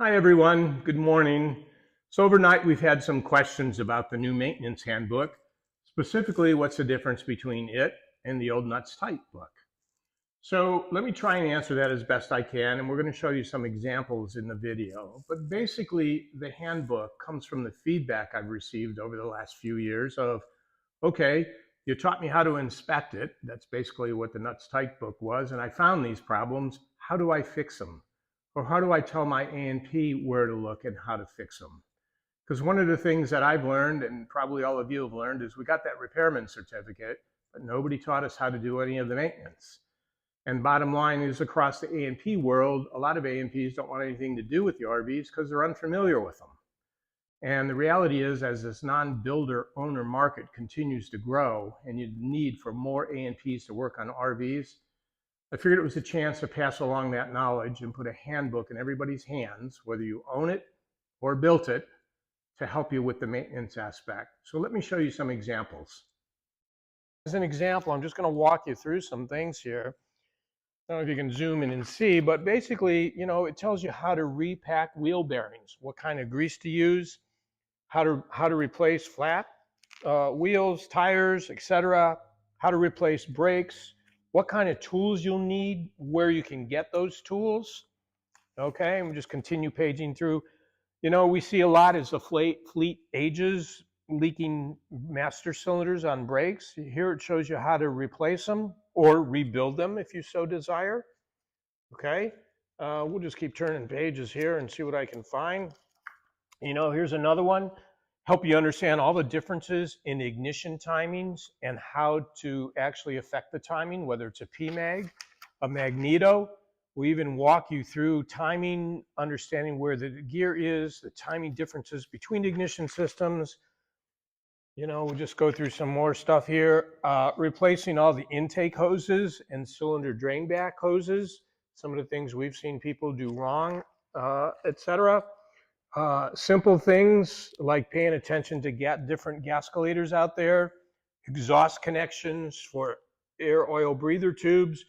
Hi everyone, good morning. So overnight we've had some questions about the new Maintenance Handbook, specifically what's the difference between it and the old Nuts Tight book. So let me try and answer that as best I can, and we're going to show you some examples in the video. But basically the handbook comes from the feedback I've received over the last few years of, okay, you taught me how to inspect it. That's basically what the Nuts Tight book was, and I found these problems. How do I fix them? Or how do I tell my A&P where to look and how to fix them? Because one of the things that I've learned, and probably all of you have learned, is we got that repairman certificate, but nobody taught us how to do any of the maintenance. And bottom line is, across the A&P world, a lot of A&Ps don't want anything to do with the RVs because they're unfamiliar with them. And the reality is, as this non-builder owner market continues to grow and you need for more A&Ps to work on RVs, I figured it was a chance to pass along that knowledge and put a handbook in everybody's hands, whether you own it or built it, to help you with the maintenance aspect. So let me show you some examples. As an example, I'm just going to walk you through some things here. I don't know if you can zoom in and see, but basically, it tells you how to repack wheel bearings, what kind of grease to use, how to replace flat wheels, tires, etc., how to replace brakes, what kind of tools you'll need, where you can get those tools. Okay, and we just continue paging through. We see a lot as the fleet ages, leaking master cylinders on brakes. Here it shows you how to replace them or rebuild them if you so desire. Okay, we'll just keep turning pages here and see what I can find. Here's another one. Help you understand all the differences in ignition timings and how to actually affect the timing, whether it's a PMAG, a magneto. We even walk you through timing, understanding where the gear is, the timing differences between ignition systems. We'll just go through some more stuff here. Replacing all the intake hoses and cylinder drain back hoses. Some of the things we've seen people do wrong, etc. Simple things like paying attention to different gascolators out there, exhaust connections for air oil breather tubes.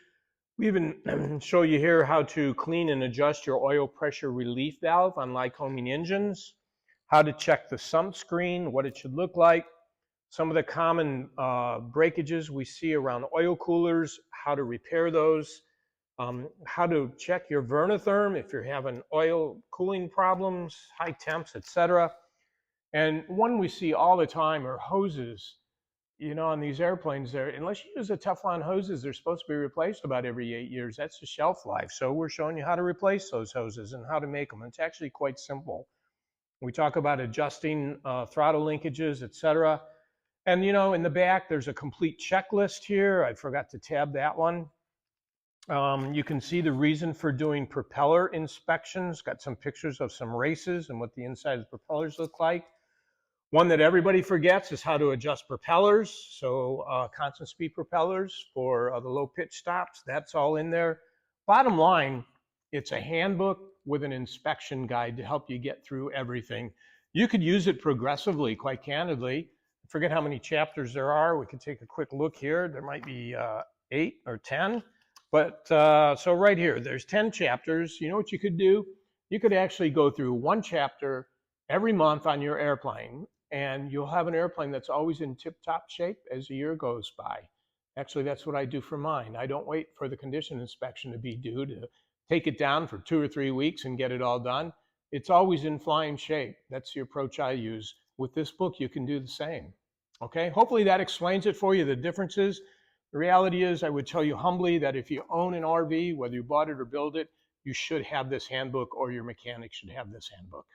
We even show you here how to clean and adjust your oil pressure relief valve on Lycoming engines, how to check the sump screen, what it should look like, some of the common breakages we see around oil coolers, how to repair those, how to check your vernotherm if you're having oil cooling problems, high temps, etc. And one we see all the time are hoses. On these airplanes there, unless you use the Teflon hoses, they're supposed to be replaced about every 8 years. That's the shelf life. So we're showing you how to replace those hoses and how to make them. It's actually quite simple. We talk about adjusting throttle linkages, etc. And in the back, there's a complete checklist here. I forgot to tab that one. You can see the reason for doing propeller inspections. Got some pictures of some races and what the inside of the propellers look like. One that everybody forgets is how to adjust propellers. So constant speed propellers for the low pitch stops. That's all in there. Bottom line, it's a handbook with an inspection guide to help you get through everything. You could use it progressively, quite candidly. I forget how many chapters there are. We can take a quick look here. There might be 8 or 10. But so right here, there's 10 chapters. You know what you could do? You could actually go through one chapter every month on your airplane, and you'll have an airplane that's always in tip-top shape as the year goes by. Actually, that's what I do for mine. I don't wait for the condition inspection to be due to take it down for 2 or 3 weeks and get it all done. It's always in flying shape. That's the approach I use. With this book, you can do the same. Okay, hopefully that explains it for you, the differences. The reality is, I would tell you humbly that if you own an RV, whether you bought it or built it, you should have this handbook, or your mechanic should have this handbook.